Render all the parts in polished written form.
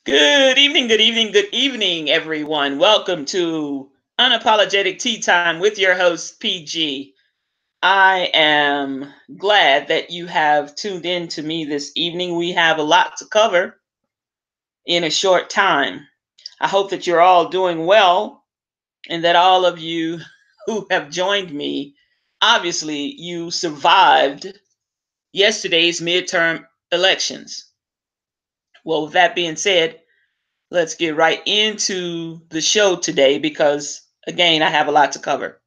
Good evening, everyone. Welcome to Unapologetic Tea Time with your host, PG. I am glad that you have tuned in to me this evening. We have a lot to cover in a short time. I hope that you're all doing well and that all of you who have joined me, obviously, you survived yesterday's midterm elections. Well, with that being said, let's get right into the show today because, again, I have a lot to cover.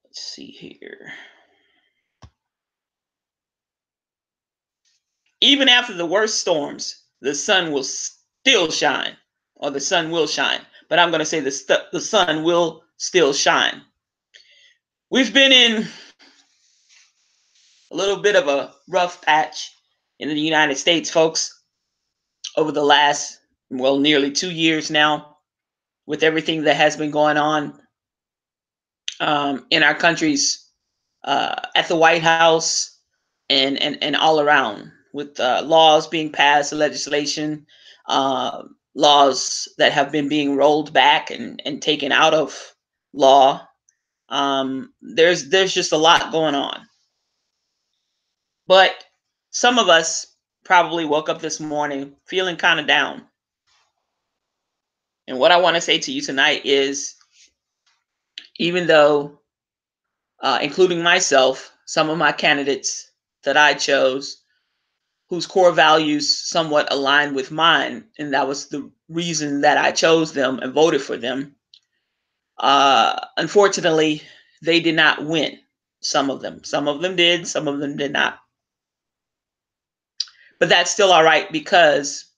Let's see here. Even after the worst storms, the sun will still shine, or the sun will shine. But I'm going to say the sun will still shine. We've been in a little bit of a rough patch in the United States, folks, over the last, well, nearly 2 years now, with everything that has been going on in our country's at the White House and all around, with laws being passed, legislation, laws that have been being rolled back and taken out of law. There's just a lot going on. But some of us probably woke up this morning feeling kind of down. And what I want to say to you tonight is, even though, including myself, some of my candidates that I chose, whose core values somewhat aligned with mine, and that was the reason that I chose them and voted for them. Unfortunately, they did not win. Some of them did, some of them did not. But that's still all right because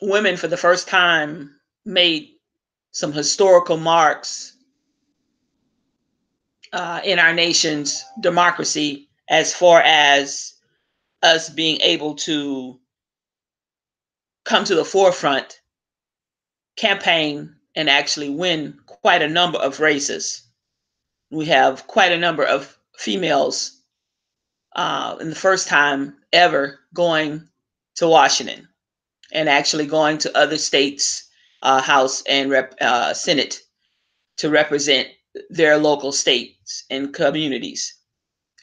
women, for the first time, made some historical marks in our nation's democracy, as far as us being able to come to the forefront, campaign, and actually win quite a number of races. We have quite a number of females in the first time ever going to Washington and actually going to other states' House and Senate to represent their local states and communities,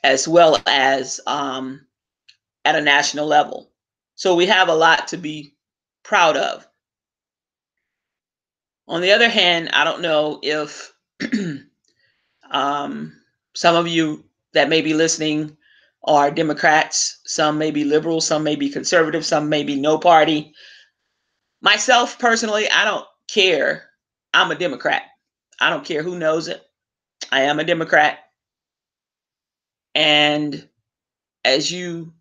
as well as at a national level. So we have a lot to be proud of. On the other hand, I don't know if some of you that may be listening are Democrats, some may be liberals, some may be conservative, some may be no party. Myself, personally, I don't care. I'm a Democrat. I don't care who knows it. I am a Democrat. And as you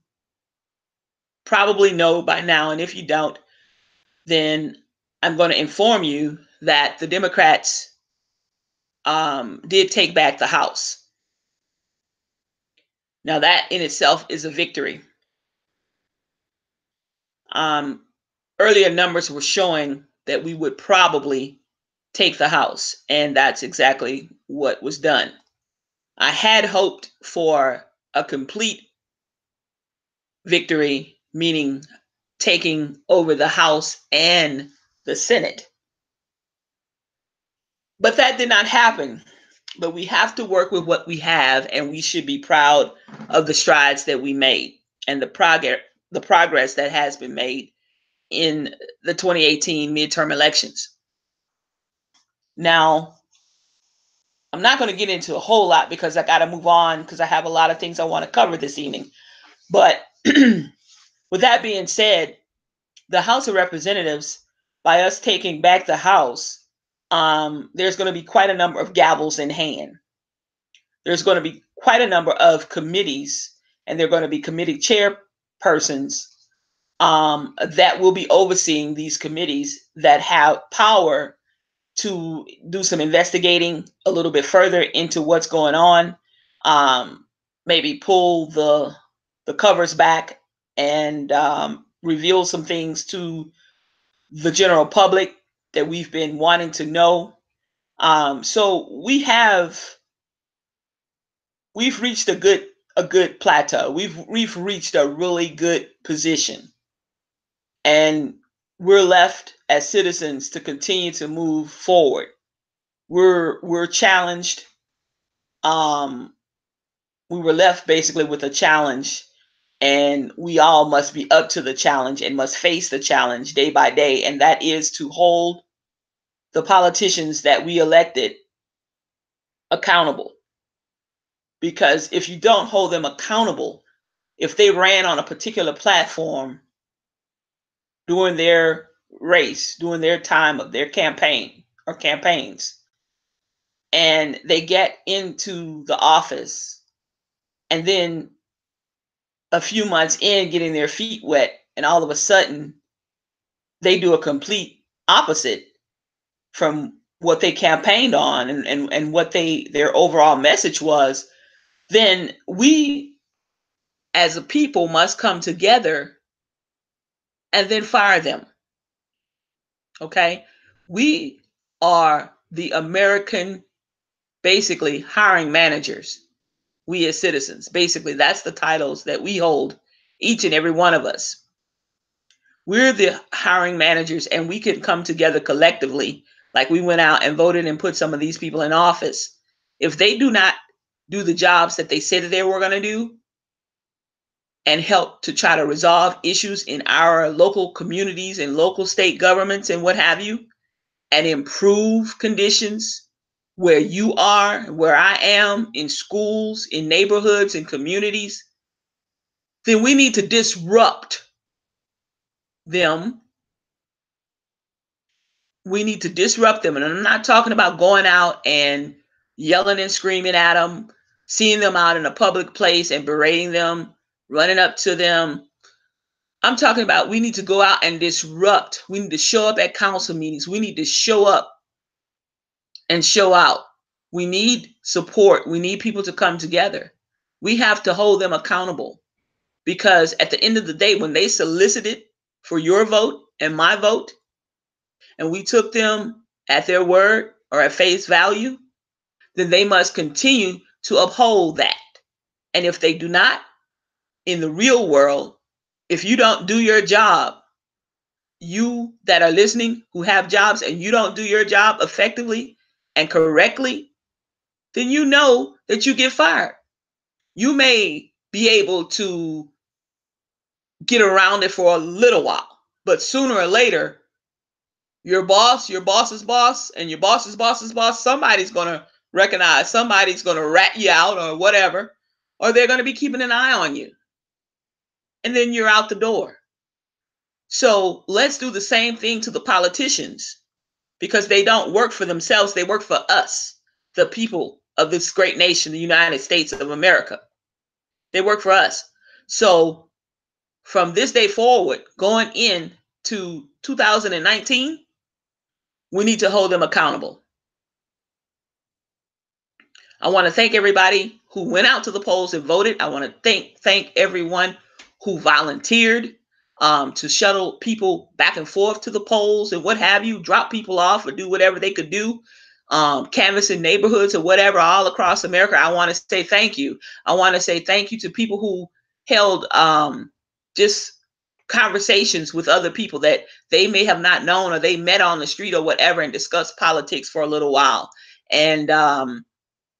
probably know by now, and if you don't, then I'm going to inform you that the Democrats did take back the House. Now, that in itself is a victory. Earlier numbers were showing that we would probably take the House, and that's exactly what was done. I had hoped for a complete victory, meaning taking over the House and the Senate. But that did not happen. But we have to work with what we have, and we should be proud of the strides that we made and the progress that has been made in the 2018 midterm elections. Now, I'm not going to get into a whole lot because I got to move on because I have a lot of things I want to cover this evening. But with that being said, the House of Representatives, by us taking back the House, there's going to be quite a number of gavels in hand. There's going to be quite a number of committees, and they're going to be committee chairpersons that will be overseeing these committees that have power to do some investigating a little bit further into what's going on, maybe pull the covers back and reveal some things to the general public that we've been wanting to know. So we've reached a good a good plateau. We've reached a really good position, and we're left as citizens to continue to move forward. We're challenged. Um, we were left basically with a challenge, and we all must be up to the challenge and must face the challenge day by day, and that is to hold the politicians that we elected accountable. Because if you don't hold them accountable, if they ran on a particular platform during their race, during their time of their campaign or campaigns, and they get into the office, and then a few months in getting their feet wet, and all of a sudden they do a complete opposite from what they campaigned on, and what their overall message was, then we as a people must come together and then fire them. Okay? We are the American, basically, hiring managers. We as citizens, basically, that's the titles that we hold, each and every one of us. We're the hiring managers, and we can come together collectively, like we went out and voted and put some of these people in office. If they do not do the jobs that they said that they were going to do and help to try to resolve issues in our local communities and local state governments and what have you, and improve conditions where you are, where I am, in schools, in neighborhoods, in communities, then we need to disrupt them. We need to disrupt them. And I'm not talking about going out and yelling and screaming at them, seeing them out in a public place and berating them, running up to them. I'm talking about we need to go out and disrupt. We need to show up at council meetings. We need to show up and show out. We need support. We need people to come together. We have to hold them accountable, because at the end of the day, when they solicited for your vote and my vote, and we took them at their word or at face value, then they must continue to uphold that. And if they do not, in the real world, if you don't do your job, you that are listening who have jobs, and you don't do your job effectively and correctly, then you know that you get fired. You may be able to get around it for a little while, but sooner or later, your boss, your boss's boss, and your boss's boss's boss, somebody's going to recognize, somebody's going to rat you out or whatever, or they're going to be keeping an eye on you. And then you're out the door. So let's do the same thing to the politicians, because they don't work for themselves. They work for us, the people of this great nation, the United States of America. They work for us. So from this day forward, going into 2019, we need to hold them accountable. I want to thank everybody who went out to the polls and voted. I want to thank everyone who volunteered to shuttle people back and forth to the polls and what have you, drop people off or do whatever they could do, canvassing neighborhoods or whatever all across America. I want to say thank you. I want to say thank you to people who held just conversations with other people that they may have not known, or they met on the street or whatever, and discussed politics for a little while, and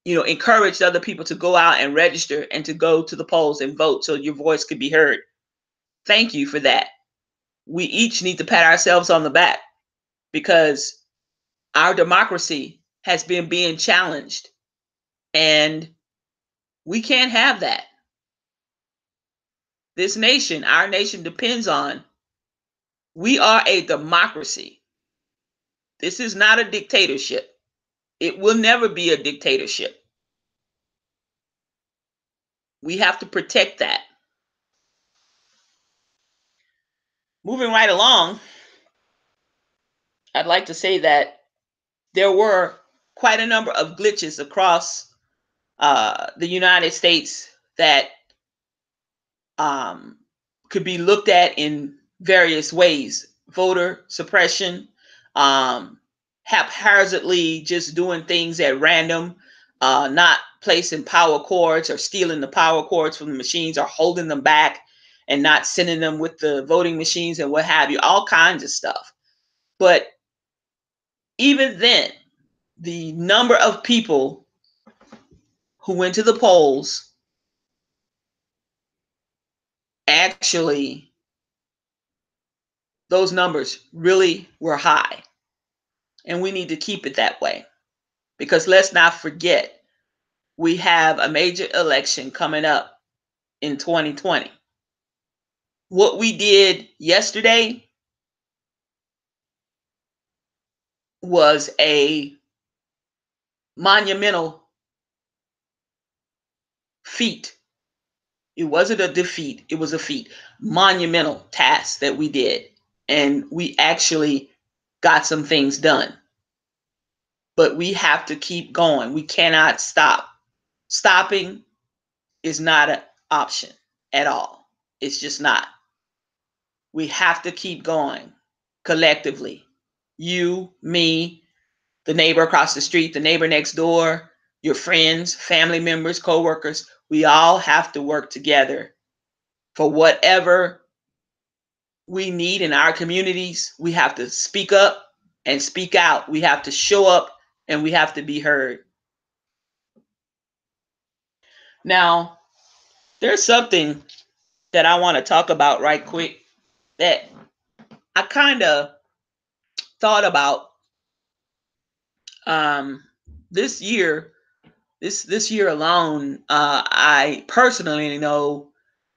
encouraged other people to go out and register and to go to the polls and vote so your voice could be heard. Thank you for that. We each need to pat ourselves on the back, because our democracy has been being challenged, and we can't have that. This nation, our nation, depends on, we are a democracy. This is not a dictatorship. It will never be a dictatorship. We have to protect that. Moving right along, I'd like to say that there were quite a number of glitches across the United States that could be looked at in various ways. Voter suppression, haphazardly just doing things at random, not placing power cords or stealing the power cords from the machines or holding them back and not sending them with the voting machines and what have you, all kinds of stuff. But even then, the number of people who went to the polls actually, those numbers really were high. And we need to keep it that way. Because let's not forget, we have a major election coming up in 2020. What we did yesterday was a monumental feat. It wasn't a defeat, it was a feat. Monumental task that we did. And we actually got some things done. But we have to keep going. We cannot stop. Stopping is not an option at all. It's just not. We have to keep going collectively. You, me, the neighbor across the street, the neighbor next door, your friends, family members, coworkers. We all have to work together for whatever we need in our communities. We have to speak up and speak out. We have to show up and we have to be heard. Now, there's something that I want to talk about right quick that I kind of thought about this year. This year alone, I personally know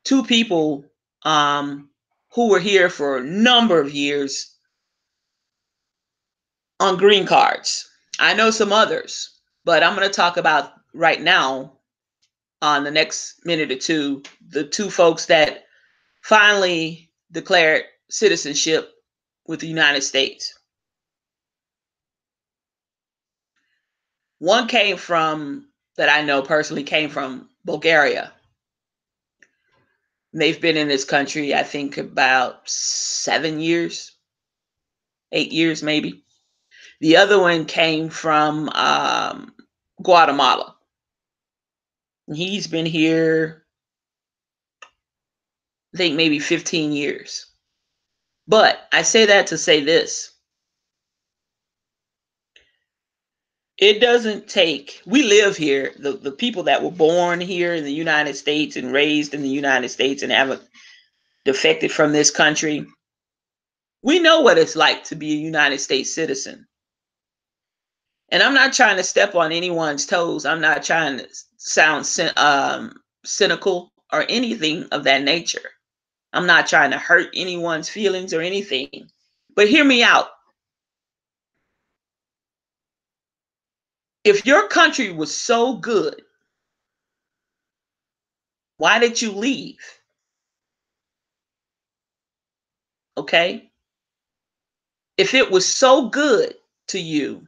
two people who were here for a number of years on green cards. I know some others, but I'm going to talk about right now on the next minute or two, the two folks that finally declared citizenship with the United States. One came from, that I know personally, came from Bulgaria. They've been in this country, I think, about 7 years, 8 years maybe. The other one came from Guatemala. He's been here, I think, maybe 15 years. But I say that to say this. It doesn't take, we live here, the people that were born here in the United States and raised in the United States and haven't defected from this country, we know what it's like to be a United States citizen. And I'm not trying to step on anyone's toes. I'm not trying to sound cynical or anything of that nature. I'm not trying to hurt anyone's feelings or anything. But hear me out. If your country was so good, why did you leave? Okay? If it was so good to you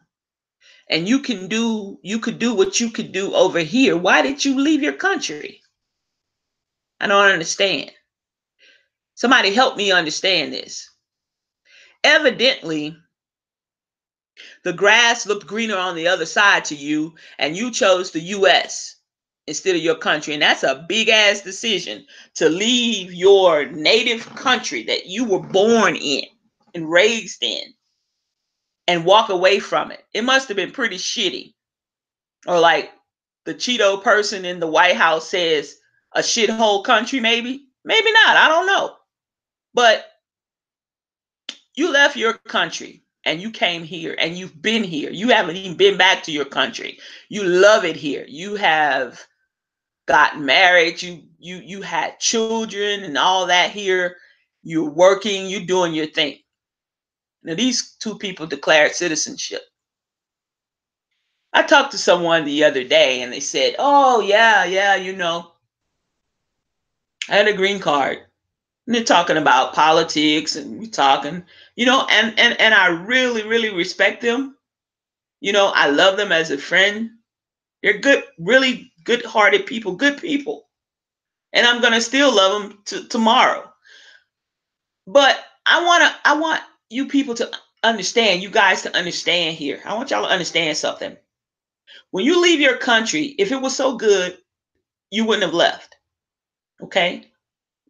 and you could do what you could do over here, why did you leave your country? I don't understand. Somebody help me understand this. Evidently, the grass looked greener on the other side to you, and you chose the US instead of your country. And that's a big ass decision to leave your native country that you were born in and raised in and walk away from it. It must have been pretty shitty. Or like the Cheeto person in the White House says, a shithole country, maybe? Maybe not. I don't know. But you left your country and you came here and you've been here. You haven't even been back to your country. You love it here. You have got married. You had children and all that here. You're working. You're doing your thing. Now, these two people declared citizenship. I talked to someone the other day and they said, oh, yeah, I had a green card. And they're talking about politics and we're talking, and I really, really respect them. I love them as a friend. They're good, really good-hearted people, good people. And I'm going to still love them tomorrow. But I want you people to understand, you guys to understand here. I want y'all to understand something. When you leave your country, if it was so good, you wouldn't have left. Okay?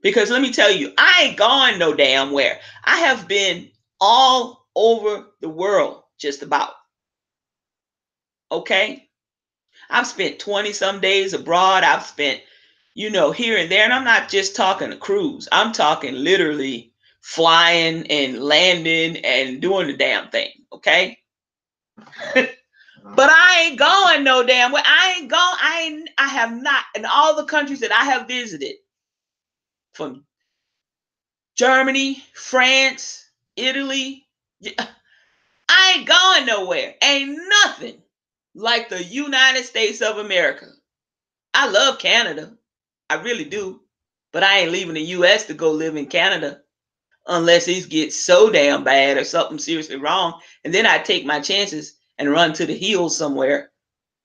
Because let me tell you, I ain't going no damn where. I have been all over the world, just about. Okay? I've spent 20 some days abroad. I've spent, here and there. And I'm not just talking a cruise. I'm talking literally flying and landing and doing the damn thing. Okay? But I ain't going no damn way. I have not, in all the countries that I have visited, from Germany, France, Italy, I ain't going nowhere. Ain't nothing like the United States of America. I love Canada. I really do. But I ain't leaving the US to go live in Canada unless it gets so damn bad or something seriously wrong. And then I take my chances and run to the hills somewhere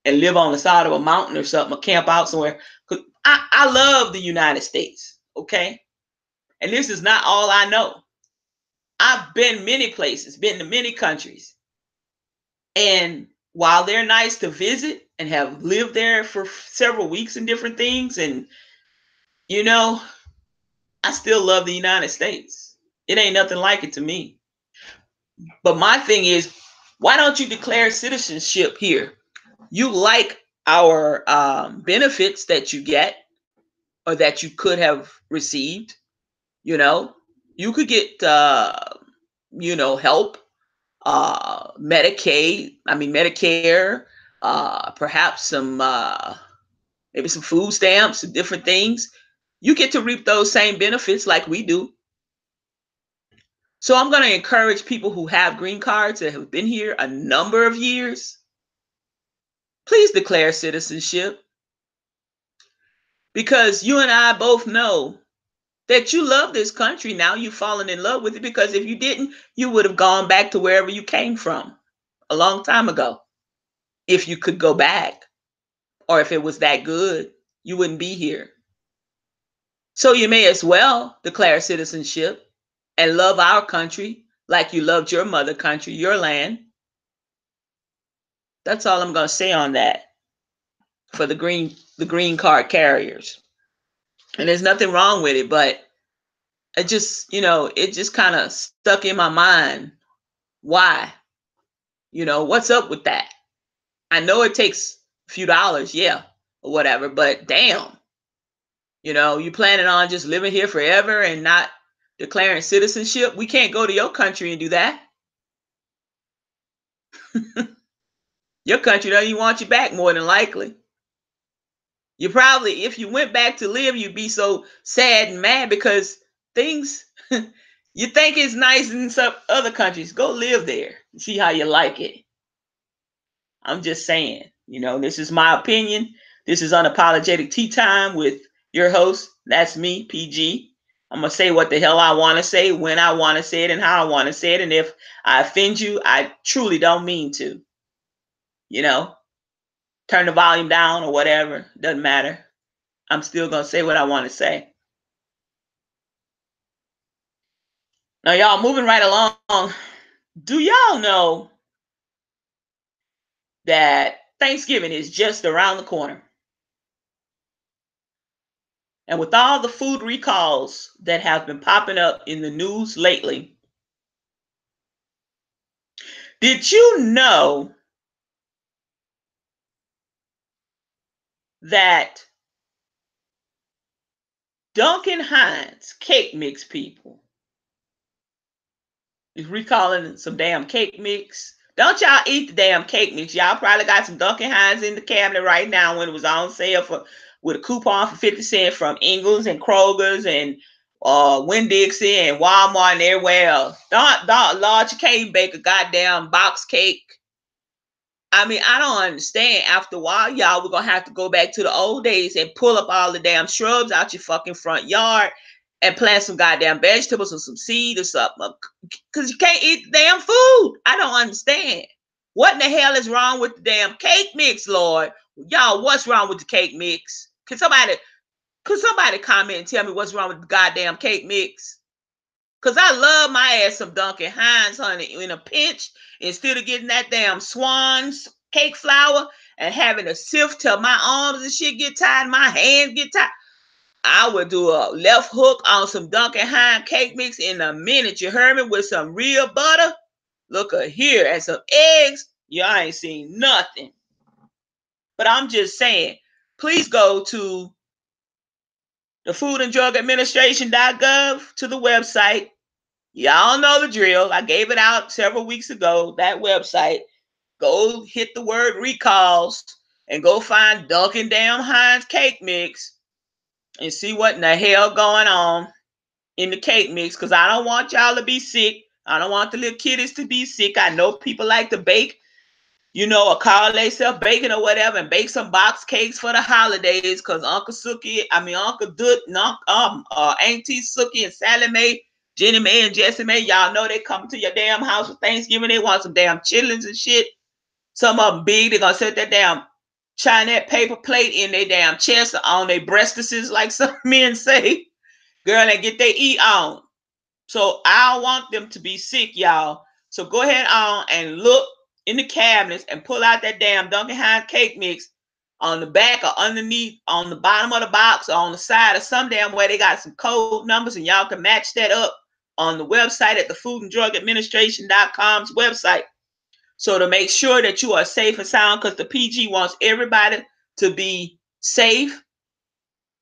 and live on the side of a mountain or something, or camp out somewhere. Cause I love the United States, okay? And this is not all I know. I've been many places, been to many countries. And while they're nice to visit and have lived there for several weeks and different things, and I still love the United States. It ain't nothing like it to me. But my thing is, why don't you declare citizenship here? You like our benefits that you get or that you could have received. You could get help, Medicare, perhaps some maybe some food stamps and different things. You get to reap those same benefits like we do. So I'm going to encourage people who have green cards that have been here a number of years, please declare citizenship, because you and I both know that you love this country. Now you've fallen in love with it, because if you didn't, you would have gone back to wherever you came from a long time ago. If you could go back, or if it was that good, you wouldn't be here. So you may as well declare citizenship and love our country like you loved your mother country, your land. That's all I'm going to say on that for the green card carriers. And there's nothing wrong with it, but it just kind of stuck in my mind. Why? What's up with that? I know it takes a few dollars, yeah, or whatever, but damn, you planning on just living here forever and not declaring citizenship? We can't go to your country and do that. Your country doesn't even want you back, more than likely. You probably, if you went back to live, you'd be so sad and mad because things you think it's nice in some other countries. Go live there and see how you like it. I'm just saying, this is my opinion. This is Unapologetic Tea Time with your host. That's me, PG. I'm going to say what the hell I want to say, when I want to say it, and how I want to say it. And if I offend you, I truly don't mean to. Turn the volume down or whatever. Doesn't matter. I'm still going to say what I want to say. Now, y'all, moving right along. Do y'all know that Thanksgiving is just around the corner? And with all the food recalls that have been popping up in the news lately, did you know that Duncan Hines cake mix people is recalling some damn cake mix? Don't y'all eat the damn cake mix. Y'all probably got some Duncan Hines in the cabinet right now when it was on sale with a coupon for 50 cents from Ingles and Kroger's and Winn-Dixie and Walmart and everywhere else. Lord, you can't even bake a goddamn box cake. I mean, I don't understand. After a while, y'all, we're going to have to go back to the old days and pull up all the damn shrubs out your fucking front yard and plant some goddamn vegetables or some seed or something. Because you can't eat the damn food. I don't understand. What in the hell is wrong with the damn cake mix, Lord? Y'all, what's wrong with the cake mix? Could somebody comment and tell me what's wrong with the goddamn cake mix? Because I love my ass some Duncan Hines, honey, in a pinch. Instead of getting that damn Swans cake flour and having to sift till my arms and shit get tired, my hands get tired. I would do a left hook on some Duncan Hines cake mix in a minute. You heard me? With some real butter. Look at here, and some eggs. Y'all ain't seen nothing. But I'm just saying, please go to the Food and Drug Administration.gov to the website. Y'all know the drill. I gave it out several weeks ago, that website. Go hit the word recalls and go find Duncan damn Hines cake mix and see what in the hell going on in the cake mix, because I don't want y'all to be sick. I don't want the little kiddies to be sick. I know people like to bake, or call themselves baking or whatever, and bake some box cakes for the holidays, because Uncle Dut, Auntie Sookie and Sally Mae, Jenny Mae and Jessie Mae, y'all know they come to your damn house for Thanksgiving. They want some damn chitlins and shit. Some of them big, they're going to set that damn Chinese paper plate in their damn chest on their breastises, like some men say. Girl, and get their eat on. So I don't want them to be sick, y'all. So go ahead on and look in the cabinets and pull out that damn Duncan Hines cake mix on the back or underneath, on the bottom of the box or on the side or some damn way. They got some code numbers and y'all can match that up on the website at the Food and Drug Administration.com's website. So to make sure that you are safe and sound, because the PG wants everybody to be safe.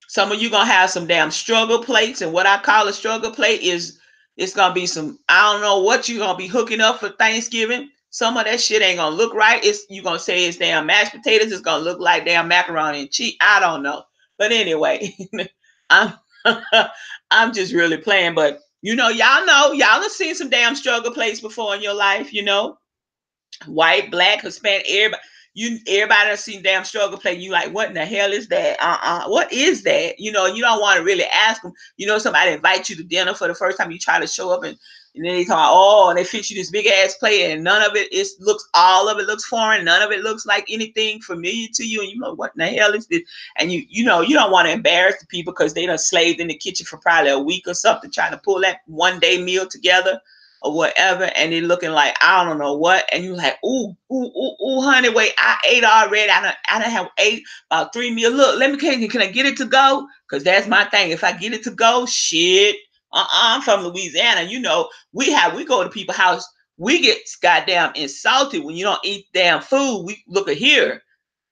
Some of you gonna have some damn struggle plates, and what I call a struggle plate is it's gonna be some, I don't know what you're gonna be hooking up for Thanksgiving. Some of that shit ain't gonna look right. You gonna say it's damn mashed potatoes. It's gonna look like damn macaroni and cheese. I don't know, but anyway, I'm I'm just really playing. But y'all have seen some damn struggle plates before in your life. White, black, Hispanic, everybody has seen damn struggle plate. You like, what in the hell is that? What is that? You don't want to really ask them. Somebody invite you to dinner for the first time. You try to show up and then they talk, and they fix you this big ass plate, and none of it all of it looks foreign. None of it looks like anything familiar to you. And you know, what in the hell is this? And you don't want to embarrass the people because they done slaved in the kitchen for probably a week or something trying to pull that one day meal together or whatever, and they looking like I don't know what, and you like, ooh, honey, wait, I ate already. I done have ate about 3 meals. Look, can I get it to go? Because that's my thing. If I get it to go, shit. I'm from Louisiana. We go to people's house. We get goddamn insulted when you don't eat damn food. We look at here.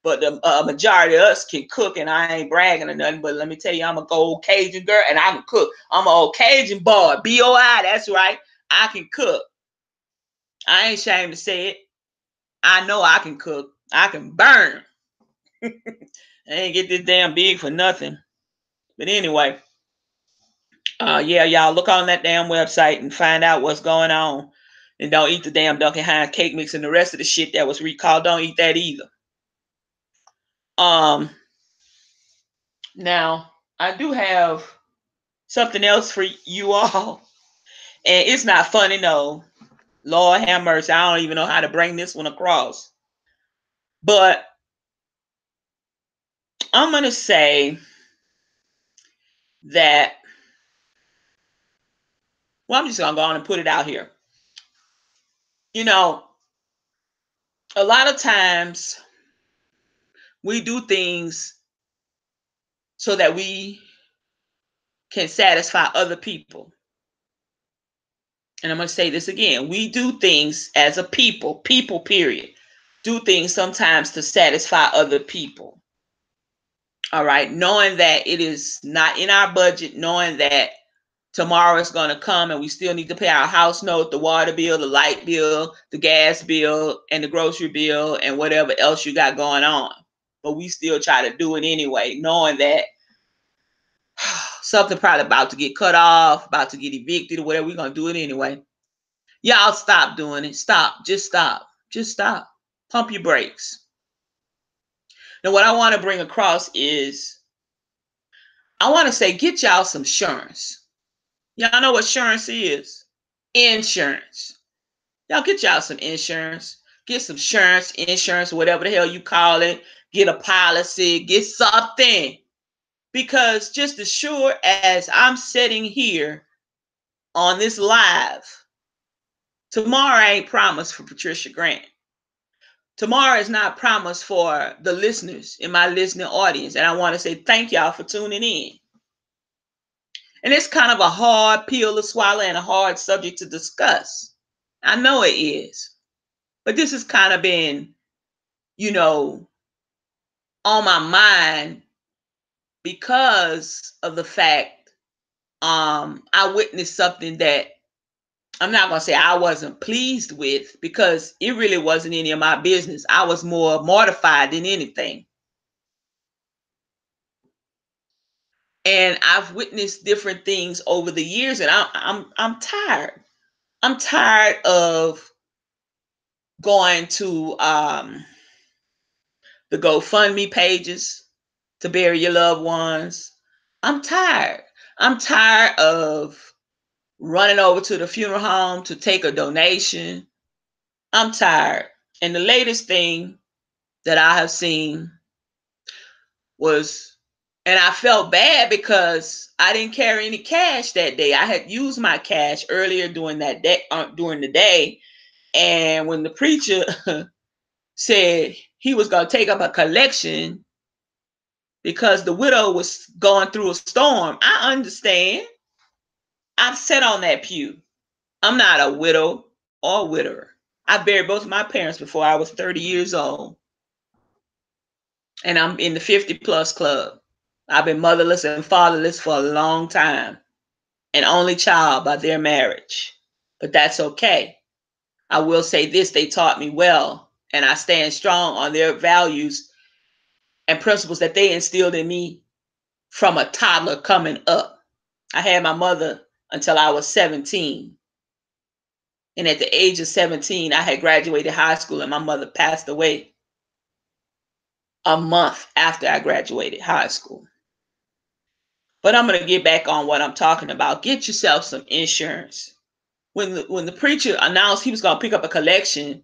But the majority of us can cook, and I ain't bragging or nothing. But let me tell you, I'm a old Cajun girl, and I can cook. I'm an old Cajun boy, B-O-I. That's right. I can cook. I ain't ashamed to say it. I know I can cook. I can burn. I ain't get this damn big for nothing. But anyway, yeah, y'all look on that damn website and find out what's going on. And don't eat the damn Duncan Hines cake mix and the rest of the shit that was recalled. Don't eat that either. Now, I do have something else for you all. And it's not funny, no. Lord have mercy. I don't even know how to bring this one across. But I'm going to say that, well, I'm just going to go on and put it out here. A lot of times we do things so that we can satisfy other people. And I'm going to say this again. We do things as a people, period. Do things sometimes to satisfy other people. All right. Knowing that it is not in our budget, knowing that tomorrow is going to come and we still need to pay our house note, the water bill, the light bill, the gas bill, and the grocery bill, and whatever else you got going on. But we still try to do it anyway, knowing that something probably about to get cut off, about to get evicted or whatever. We're going to do it anyway. Y'all stop doing it. Stop. Just stop. Just stop. Pump your brakes. Now, what I want to bring across is I want to say get y'all some insurance. Y'all know what insurance is? Insurance. Y'all get y'all some insurance. Get some insurance, whatever the hell you call it. Get a policy. Get something. Because just as sure as I'm sitting here on this live, tomorrow ain't promised for Patricia Grant. tomorrow is not promised for the listeners in my listening audience. And I want to say thank y'all for tuning in. And it's kind of a hard pill to swallow and a hard subject to discuss. I know it is. But this has kind of been, on my mind because of the fact I witnessed something that I'm not going to say I wasn't pleased with, because it really wasn't any of my business. I was more mortified than anything. And I've witnessed different things over the years, and I'm tired. I'm tired of going to the GoFundMe pages to bury your loved ones. I'm tired. I'm tired of running over to the funeral home to take a donation. I'm tired. And the latest thing that I have seen was, and I felt bad because I didn't carry any cash that day. I had used my cash earlier during that day, during the day. And when the preacher said he was going to take up a collection because the widow was going through a storm, I understand. I've sat on that pew. I'm not a widow or widower. I buried both of my parents before I was 30 years old. And I'm in the 50 plus club. I've been motherless and fatherless for a long time, an only child by their marriage. But that's okay. I will say this, they taught me well, and I stand strong on their values and principles that they instilled in me from a toddler coming up. I had my mother until I was 17. And at the age of 17, I had graduated high school, and my mother passed away a month after I graduated high school. But I'm going to get back on what I'm talking about. Get yourself some insurance. When the preacher announced he was going to pick up a collection,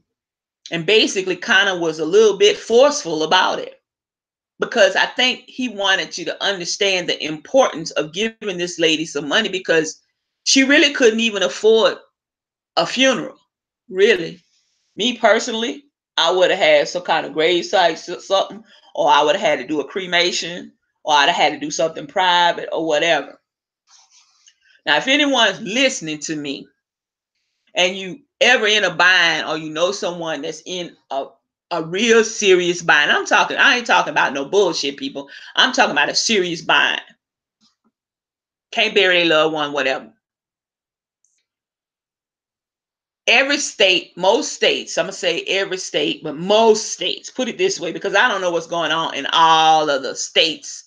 and basically kind of was a little bit forceful about it, because I think he wanted you to understand the importance of giving this lady some money, because she really couldn't even afford a funeral. Really. Me personally, I would have had some kind of gravesite or something, or I would have had to do a cremation, or I'd have had to do something private or whatever. Now, if anyone's listening to me and you ever in a bind, or you know someone that's in a real serious bind, I ain't talking about no bullshit, people. I'm talking about a serious bind. Can't bury their loved one, whatever. Every state, most states, I'm going to say every state, but most states, put it this way, because I don't know what's going on in all of the states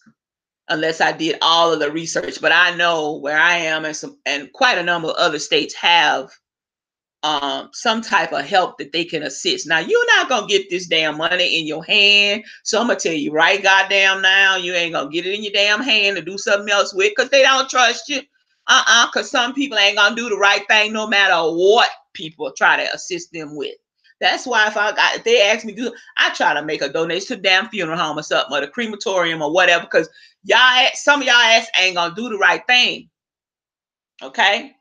unless I did all of the research. But I know where I am, and quite a number of other states have some type of help that they can assist. Now, you're not going to get this damn money in your hand. So I'm going to tell you right goddamn now, you ain't going to get it in your damn hand to do something else with, because they don't trust you. Because some people ain't going to do the right thing no matter what people try to assist them with. That's why if they ask me to do, I try to make a donation to the damn funeral home or something, or the crematorium or whatever, because some of y'all ass ain't going to do the right thing. Okay?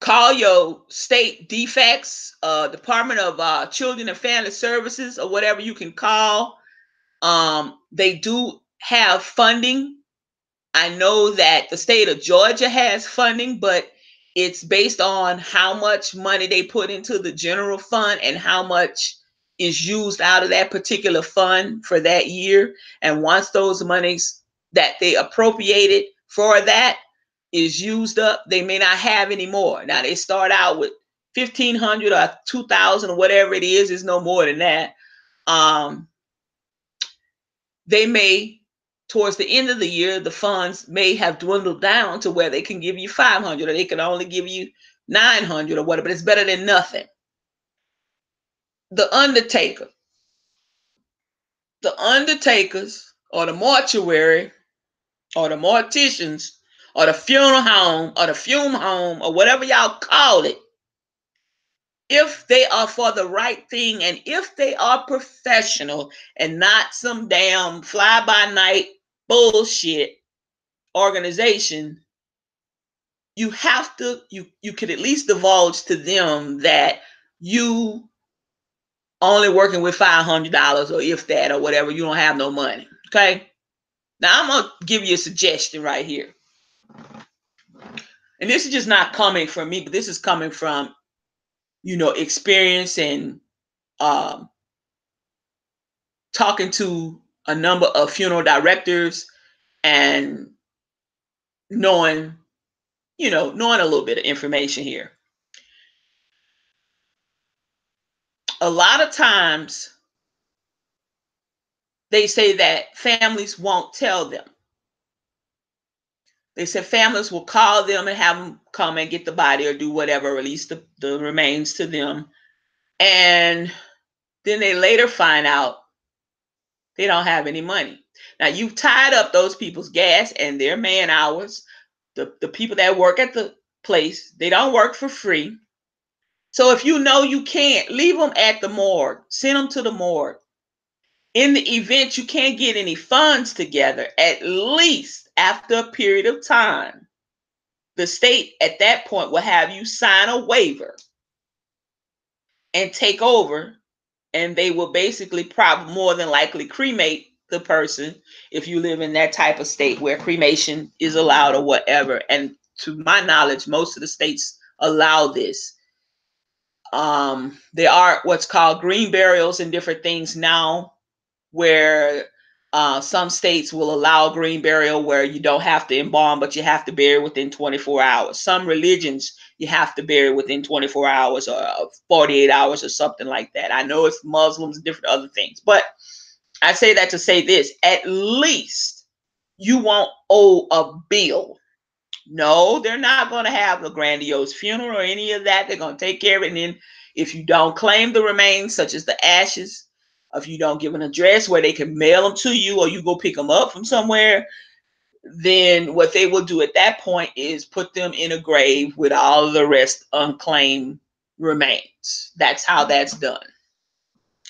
Call your state defects, Department of Children and Family Services, or whatever you can call. They do have funding. I know that the state of Georgia has funding, but it's based on how much money they put into the general fund and how much is used out of that particular fund for that year. And once those monies that they appropriated for that is used up, they may not have any more. Now, they start out with 1,500 or 2,000 or whatever it is. It's no more than that. They may, towards the end of the year, the funds may have dwindled down to where they can give you 500, or they can only give you 900 or whatever, but it's better than nothing. The undertakers, or the mortuary, or the morticians, or the funeral home, or the fume home, or whatever y'all call it, if they are for the right thing, and if they are professional and not some damn fly-by-night bullshit organization, you have to, you could at least divulge to them that you only working with $500 or if that or whatever, you don't have no money. Okay. Now I'm gonna give you a suggestion right here. And this is just not coming from me, but this is coming from, experience and um, talking to a number of funeral directors and knowing, knowing a little bit of information here. A lot of times they say that families won't tell them. They said families will call them and have them come and get the body or do whatever, release the remains to them. And then they later find out they don't have any money. Now, you've tied up those people's gas and their man hours. The people that work at the place, they don't work for free. So if you know you can't, leave them at the morgue. Send them to the morgue. In the event you can't get any funds together, at least after a period of time, the state at that point will have you sign a waiver and take over, and they will basically probably more than likely cremate the person if you live in that type of state where cremation is allowed or whatever. And to my knowledge, most of the states allow this. There are what's called green burials and different things now where some states will allow green burial where you don't have to embalm, but you have to bury within 24 hours. Some religions, you have to bury within 24 hours or 48 hours or something like that. I know it's Muslims and different other things, but I say that to say this: at least you won't owe a bill. No, they're not going to have a grandiose funeral or any of that. They're going to take care of it. And then if you don't claim the remains, such as the ashes, if you don't give an address where they can mail them to you or you go pick them up from somewhere, then what they will do at that point is put them in a grave with all of the rest unclaimed remains. That's how that's done.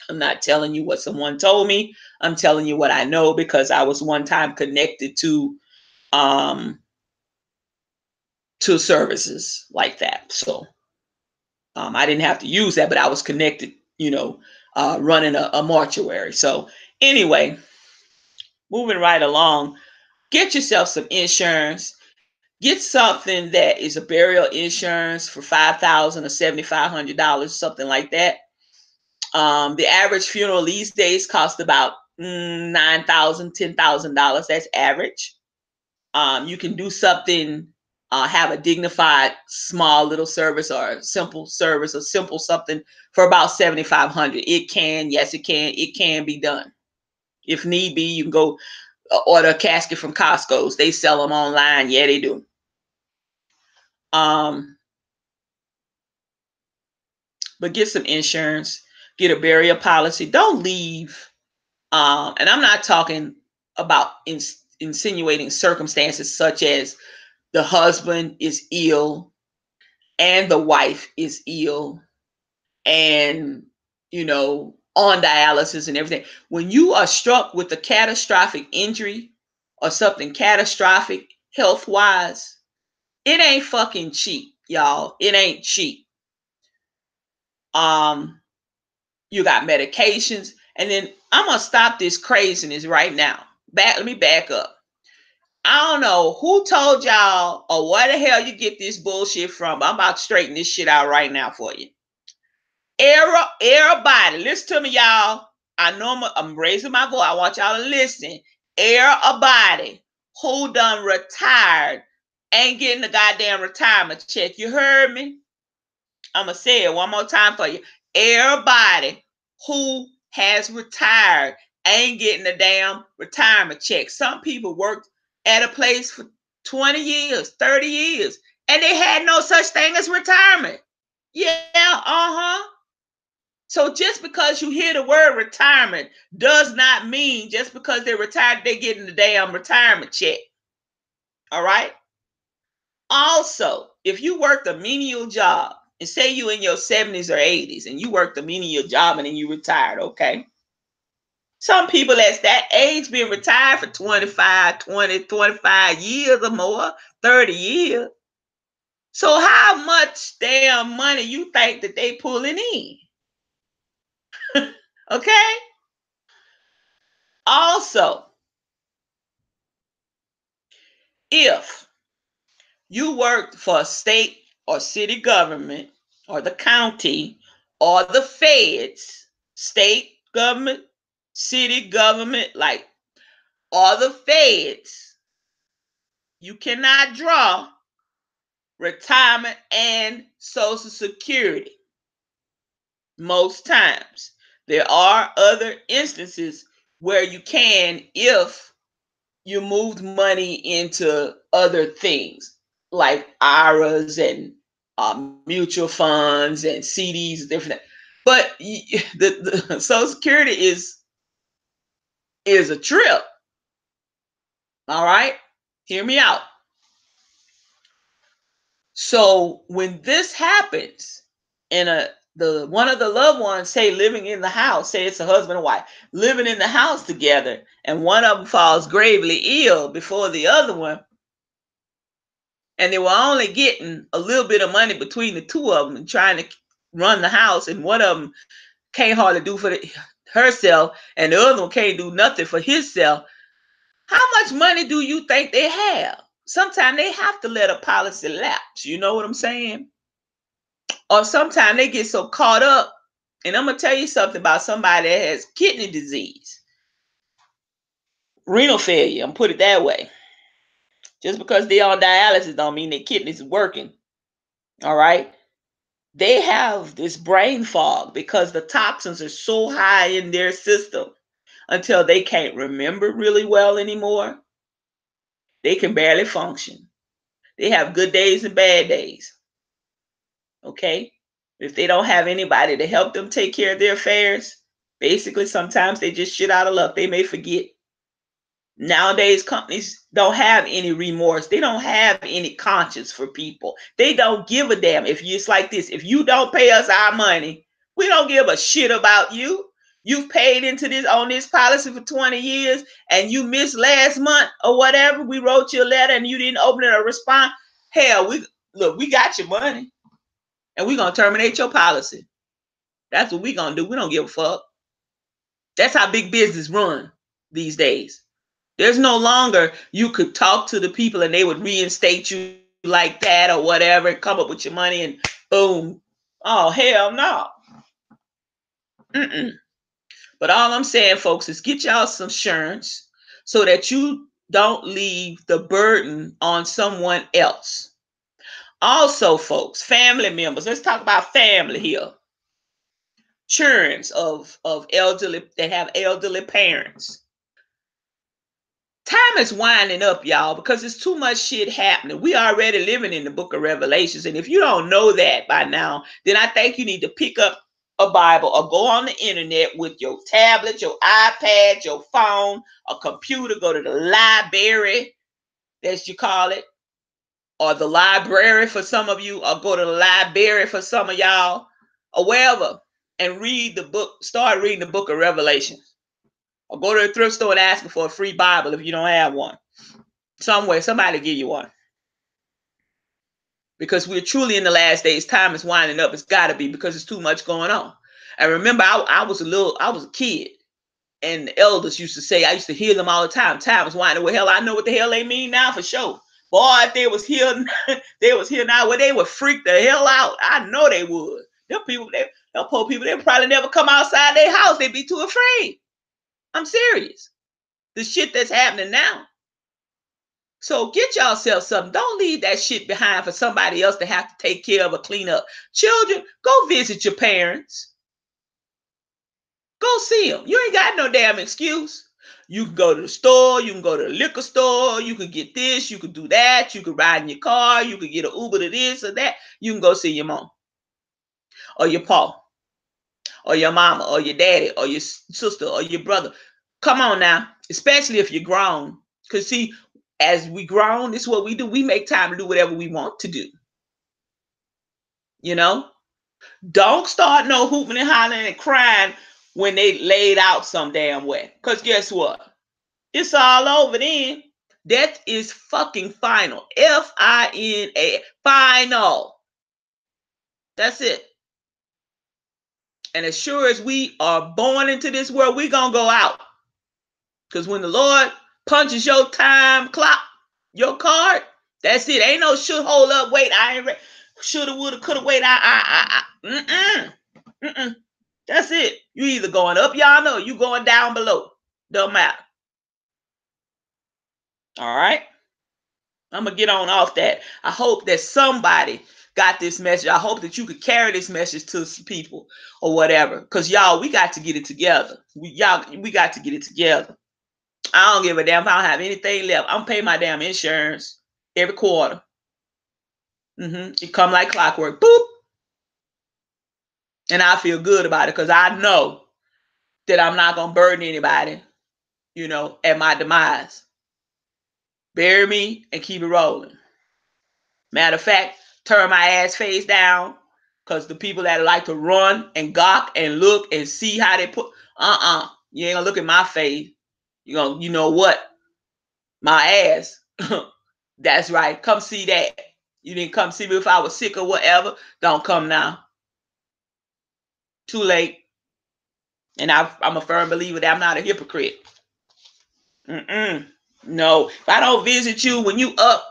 I'm not telling you what someone told me. I'm telling you what I know because I was one time connected to services like that. So I didn't have to use that, but I was connected, running a mortuary. So anyway, moving right along, get yourself some insurance. Get something that is a burial insurance for $5,000 or $7,500, something like that. The average funeral these days costs about $9,000, $10,000. That's average. You can do something, have a dignified small little service or a simple service or simple something for about $7,500. It can, yes, it can be done. If need be, you can go order a casket from Costco's. They sell them online. Yeah, they do. But get some insurance, get a burial policy. Don't leave. And I'm not talking about insinuating circumstances such as the husband is ill and the wife is ill and, on dialysis and everything. When you are struck with a catastrophic injury or something catastrophic health wise, it ain't fucking cheap, y'all. It ain't cheap. You got medications. And then I'm going to stop this craziness right now. Let me back up. I don't know who told y'all or where the hell you get this bullshit from. I'm about to straighten this shit out right now for you. Everybody, listen to me, y'all. I know I'm raising my voice. I want y'all to listen. Everybody who done retired ain't getting the goddamn retirement check. You heard me? I'm going to say it one more time for you. Everybody who has retired ain't getting the damn retirement check. Some people worked at a place for 20 years, 30 years, and they had no such thing as retirement. Yeah, So just because you hear the word retirement does not mean just because they're retired, they're getting the damn retirement check. All right? Also, if you worked a menial job, and say you in your 70s or 80s and you worked a menial job and then you retired, okay? Some people at that age been retired for 25 years or more, 30 years. So how much damn money you think that they pulling in? Okay? Also, if you worked for a state or city government or the county or the feds, state government, city government, like, or the feds, you cannot draw retirement and Social Security most times. There are other instances where you can if you moved money into other things like IRAs and mutual funds and CDs, different. But the Social Security is a trip. All right, hear me out. So when this happens, and the one of the loved ones, say living in the house, say it's a husband and wife living in the house together, and one of them falls gravely ill before the other one, and they were only getting a little bit of money between the two of them and trying to run the house, and one of them can't hardly do for herself, and the other one can't do nothing for himself. How much money do you think they have? Sometimes they have to let a policy lapse. You know what I'm saying? Or sometimes they get so caught up. And I'm gonna tell you something about somebody that has kidney disease, renal failure. I'm put it that way. Just because they're on dialysis don't mean their kidneys are working. All right. They have this brain fog because the toxins are so high in their system until they can't remember really well anymore. They can barely function. They have good days and bad days. Okay. If they don't have anybody to help them take care of their affairs, basically sometimes they just shit out of luck. They may forget. Nowadays, companies don't have any remorse. They don't have any conscience for people. They don't give a damn. If you, it's like this, if you don't pay us our money, we don't give a shit about you. You've paid into this on this policy for 20 years and you missed last month or whatever. We wrote you a letter and you didn't open it or respond. Hell, we got your money and we're gonna terminate your policy. That's what we're gonna do. We don't give a fuck. That's how big business run these days. There's no longer you could talk to the people and they would reinstate you like that or whatever and come up with your money and boom. Oh, hell no. Mm-mm. But all I'm saying, folks, is get y'all some insurance so that you don't leave the burden on someone else. Also, folks, family members, let's talk about family here. Children of elderly, that have elderly parents. Time is winding up, y'all, because there's too much shit happening. We already living in the book of Revelations. And if you don't know that by now, then I think you need to pick up a Bible or go on the internet with your tablet, your iPad, your phone, a computer, go to the library, as you call it, or the library for some of you, or go to the library for some of y'all, or wherever, and read the book, start reading the book of Revelation. Or go to the thrift store and ask for a free Bible if you don't have one. Somewhere, somebody give you one. Because we're truly in the last days. Time is winding up. It's got to be because there's too much going on. And remember, I was a kid. And the elders used to say, I used to hear them all the time. Time is winding up. Well, hell, I know what the hell they mean now for sure. Boy, if they was here, they was here now. Well, they would freak the hell out. I know they would. Them people, them poor people, they would probably never come outside their house. They'd be too afraid. I'm serious. The shit that's happening now. So get yourself something. Don't leave that shit behind for somebody else to have to take care of or clean up. Children, go visit your parents. Go see them. You ain't got no damn excuse. You can go to the store. You can go to the liquor store. You can get this. You can do that. You can ride in your car. You can get an Uber to this or that. You can go see your mom or your pa or your mama or your daddy or your sister or your brother. Come on now, especially if you're grown. Because see, as we grown, this is what we do. We make time to do whatever we want to do. You know? Don't start no hooping and hollering and crying when they laid out some damn way. Because guess what? It's all over then. Death is fucking final. F-I-N-A. Final. That's it. And as sure as we are born into this world, we're going to go out. Because when the Lord punches your time clock, your card, that's it. Ain't no should, hold up, wait, I ain't shoulda, woulda, coulda, wait, That's it. You either going up yonder or you going down below. Don't matter. All right. I'm going to get on off that. I hope that somebody got this message. I hope that you could carry this message to some people or whatever. Because y'all, we got to get it together. We got to get it together. I don't give a damn if I don't have anything left. I'm paying my damn insurance every quarter. It come like clockwork. Boop. And I feel good about it because I know that I'm not going to burden anybody, at my demise. Bury me and keep it rolling. Matter of fact, turn my ass face down because the people that like to run and gawk and look and see how they put, you ain't going to look at my face. You're going to, you know what? My ass. That's right. Come see that. You didn't come see me if I was sick or whatever. Don't come now. Too late. And I'm a firm believer that I'm not a hypocrite. No. If I don't visit you when you up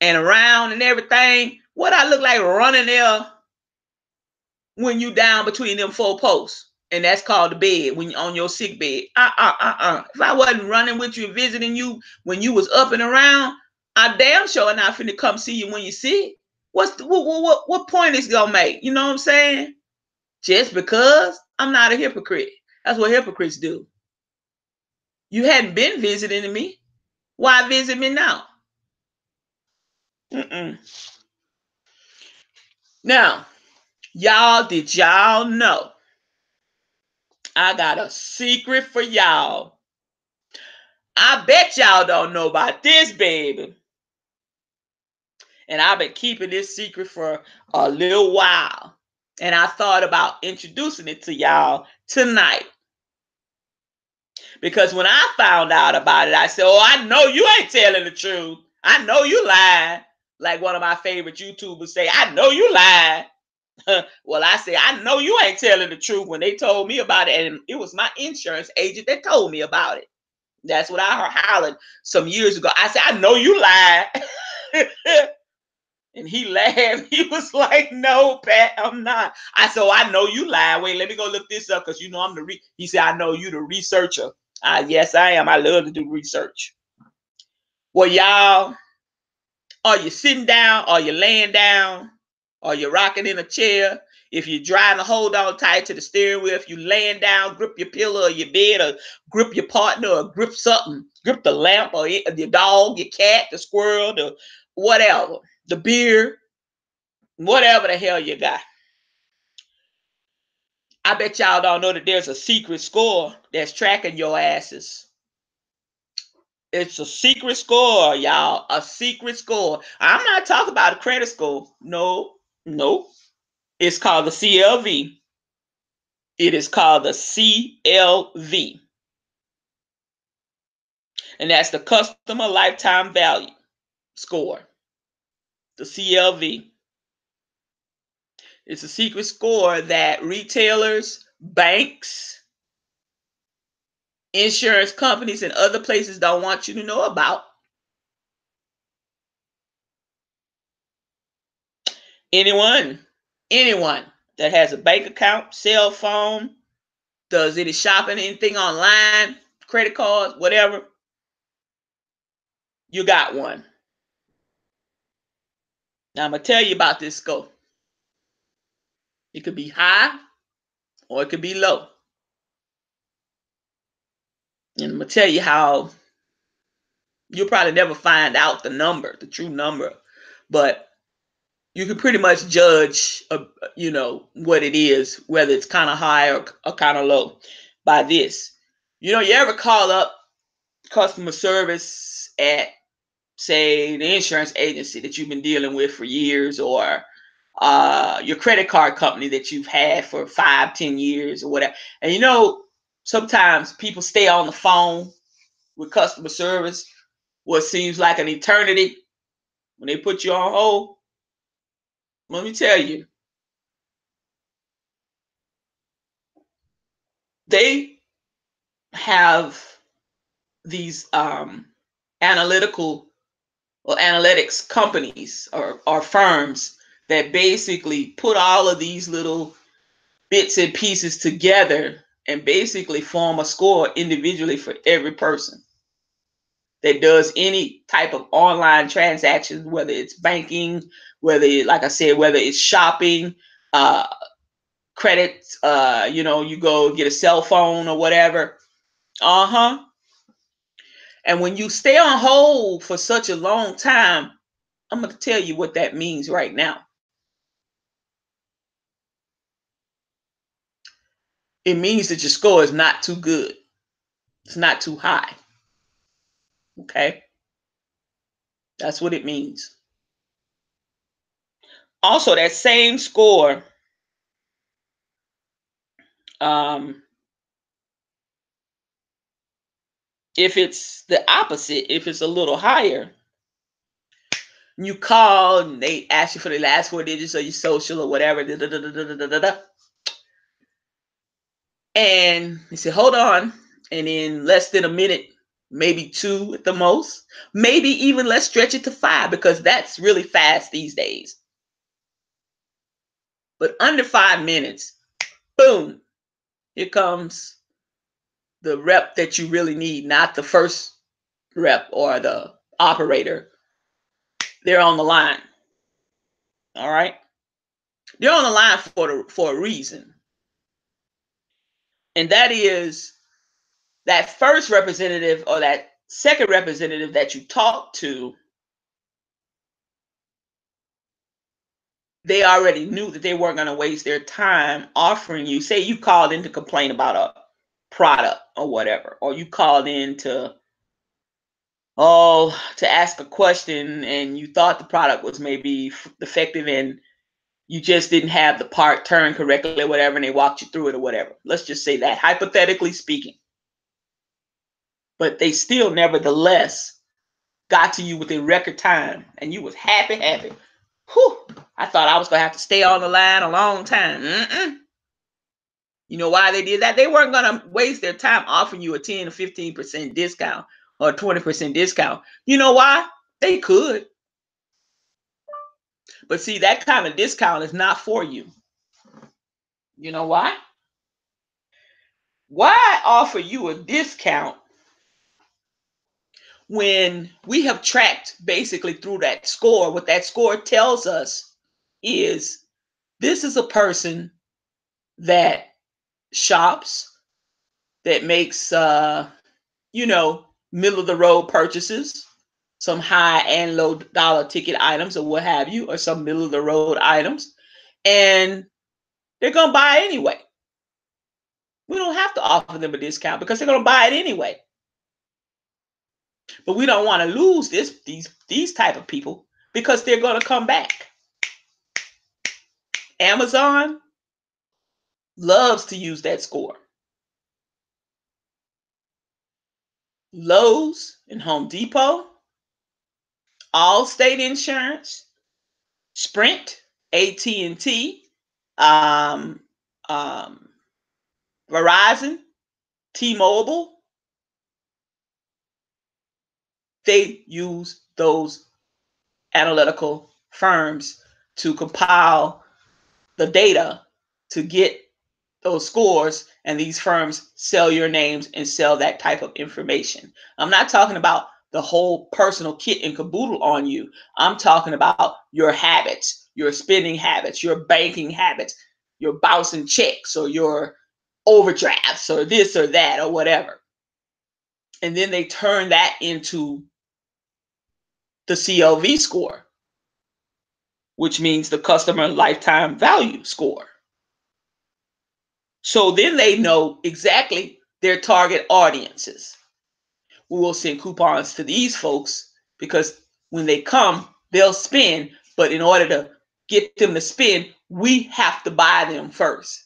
and around and everything, what I look like running there when you down between them four posts? And that's called the bed when you're on your sick bed. If I wasn't running with you, visiting you when you was up and around, I damn sure not finna come see you when you sick. What point is gonna make? You know what I'm saying? Just because I'm not a hypocrite. That's what hypocrites do. You hadn't been visiting me. Why visit me now? Now, did y'all know? I got a secret for y'all. I bet y'all don't know about this, baby. And I've been keeping this secret for a little while. And I thought about introducing it to y'all tonight. Because when I found out about it, I said, oh, I know you ain't telling the truth. I know you lying. Like one of my favorite YouTubers say, I know you lying. Well, I say, I know you ain't telling the truth when they told me about it. And it was my insurance agent that told me about it. That's what I heard hollering some years ago. I said, I know you lied. And he laughed. He was like, no, Pat, I'm not. I said, oh, I know you lied. Wait, let me go look this up because you know I'm the he said, I know you the researcher. Yes, I am. I love to do research. Well, y'all, are you sitting down? Are you laying down? Are you rocking in a chair? If you're driving, hold on tight to the steering wheel. If you're laying down, grip your pillow or your bed or grip your partner or grip something. Grip the lamp or your dog, your cat, the squirrel, the whatever. The beer, whatever the hell you got. I bet y'all don't know that there's a secret score that's tracking your asses. It's a secret score, y'all. A secret score. I'm not talking about a credit score. No. It's called the CLV. It is called the CLV. And that's the customer lifetime value score. The CLV. It's a secret score that retailers, banks, insurance companies, and other places don't want you to know about. Anyone that has a bank account, cell phone, does any shopping, anything online, credit cards, whatever, you got one. Now I'm going to tell you about this score. It could be high or it could be low. And I'm going to tell you how you'll probably never find out the true number, but you can pretty much judge, what it is, whether it's kind of high or kind of low by this. You ever call up customer service at, say, the insurance agency that you've been dealing with for years, or your credit card company that you've had for 5-10 years or whatever. And sometimes people stay on the phone with customer service what seems like an eternity when they put you on hold. Let me tell you, they have these analytical or analytics companies or firms that basically put all of these little bits and pieces together and basically form a score individually for every person that does any type of online transactions, whether it's banking, like I said, whether it's shopping, uh, credit, you go get a cell phone or whatever. Uh-huh. And when you stay on hold for such a long time, I'm going to tell you what that means right now. It means that your score is not too good. It's not too high. Okay? That's what it means. Also, that same score, if it's the opposite, if it's a little higher, you call and they ask you for the last 4 digits of your social or whatever, and they say, hold on. And in less than a minute, maybe 2 at the most, maybe even let's stretch it to 5 because that's really fast these days. But under 5 minutes, boom, here comes the rep that you really need, not the first rep or the operator. They're on the line. All right. They're on the line for a reason. And that is that first representative or that second representative that you talk to, they already knew that they weren't going to waste their time offering you. Say you called in to complain about a product or whatever, or you called in to ask a question and you thought the product was maybe defective and you just didn't have the part turned correctly or whatever, and they walked you through it or whatever. Let's just say that, hypothetically speaking. But they still nevertheless got to you within record time and you was happy. Whew, I thought I was going to have to stay on the line a long time. You know why they did that? They weren't going to waste their time offering you a 10 or 15% discount or a 20% discount. You know why? They could. But see, that kind of discount is not for you. You know why? Why offer you a discount when we have tracked basically through that score? What that score tells us is this is a person that shops, that makes middle of the road purchases, some high and low dollar ticket items or what have you, or some middle of the road items, and they're going to buy anyway. We don't have to offer them a discount because they're going to buy it anyway. But we don't want to lose these type of people because they're going to come back. Amazon loves to use that score. Lowe's and Home Depot, Allstate Insurance, Sprint, AT&T, Verizon, T-Mobile, they use those analytical firms to compile the data to get those scores, and these firms sell your names and sell that type of information. I'm not talking about the whole personal kit and caboodle on you. I'm talking about your habits, your spending habits, your banking habits, your bouncing checks or your overdrafts or this or that or whatever. And then they turn that into the CLV score, which means the customer lifetime value score. So then they know exactly their target audiences. We will send coupons to these folks because when they come, they'll spend. But in order to get them to spend, we have to buy them first.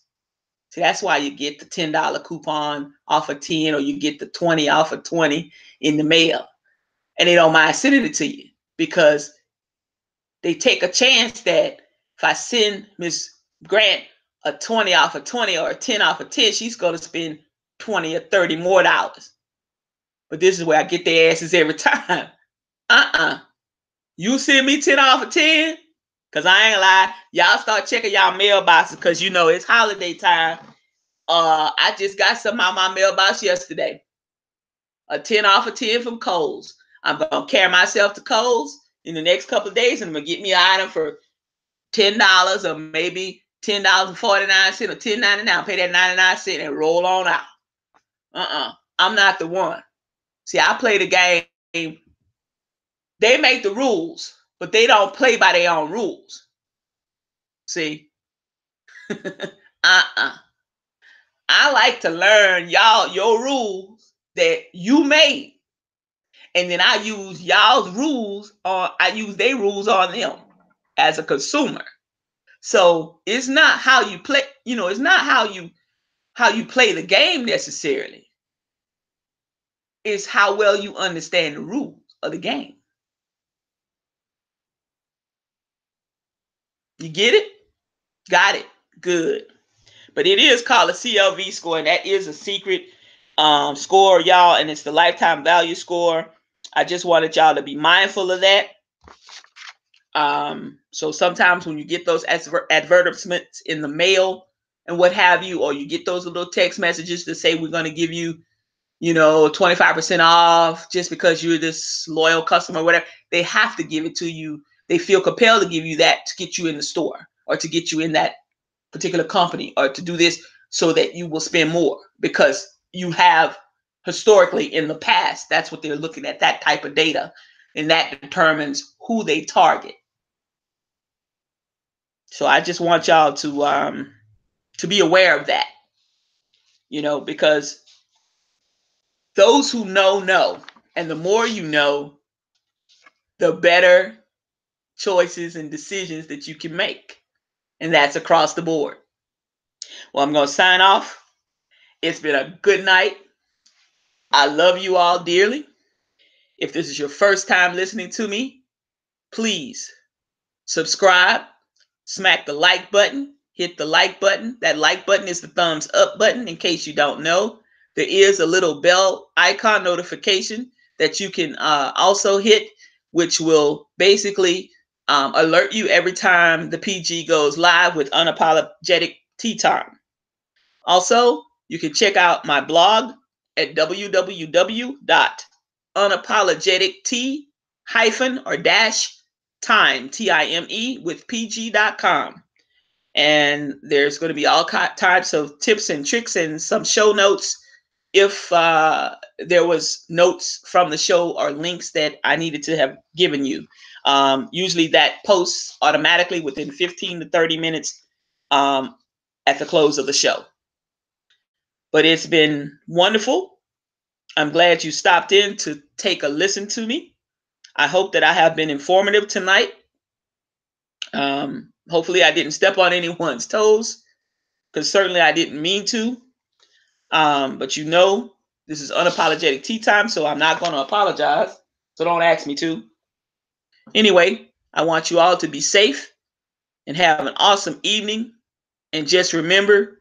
See, that's why you get the $10 coupon off of 10, or you get the 20 off of 20 in the mail. and they don't mind sending it to you because they take a chance that if I send Miss Grant a 20 off of 20 or a 10 off of 10, she's going to spend 20 or 30 more dollars. But this is where I get their asses every time. You send me 10 off of 10? Because I ain't lie. Y'all start checking y'all mailboxes because, you know, it's holiday time. I just got some out my mailbox yesterday. A 10 off of 10 from Kohl's. I'm going to carry myself to Kohl's in the next couple of days, and I'm going to get me an item for $10 or maybe $10.49 or $10.99. Pay that 99 cents and roll on out. I'm not the one. See, I play the game. They make the rules, but they don't play by their own rules. See? I like to learn your rules that you made. And then I use y'all's rules I use their rules on them as a consumer. So it's not how you play, it's not how you play the game necessarily. It's how well you understand the rules of the game. You get it? Got it. Good. But it is called a CLV score, and that is a secret score, y'all, and it's the lifetime value score. I just wanted y'all to be mindful of that. So sometimes when you get those advertisements in the mail and what have you, or you get those little text messages that say we're going to give you, 25% off just because you're this loyal customer or whatever, they have to give it to you. They feel compelled to give you that to get you in the store or to get you in that particular company or to do this so that you will spend more because you have historically in the past. That's what they're looking at, that type of data, and that determines who they target. So I just want y'all to be aware of that, because those who know, and the more you know, the better choices and decisions that you can make. And that's across the board. Well, I'm going to sign off. It's been a good night. I love you all dearly. If this is your first time listening to me, please subscribe, smack the like button, hit the like button. That like button is the thumbs up button in case you don't know. There is a little bell icon notification that you can also hit, which will basically alert you every time the PG goes live with Unapologetic Tea Time. Also, you can check out my blog at www.unapologetic-time, T-I-M-E, with PG.com. And there's going to be all types of tips and tricks and some show notes if there was notes from the show or links that I needed to have given you. Usually that posts automatically within 15 to 30 minutes at the close of the show. But it's been wonderful. I'm glad you stopped in to take a listen to me. I hope that I have been informative tonight. Hopefully I didn't step on anyone's toes, because certainly I didn't mean to. But this is Unapologetic Tea Time, so I'm not going to apologize. So don't ask me to. Anyway, I want you all to be safe and have an awesome evening. And just remember,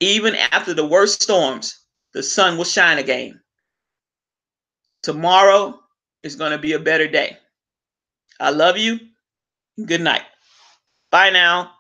even after the worst storms, the sun will shine again. Tomorrow is going to be a better day. I love you. Good night. Bye now.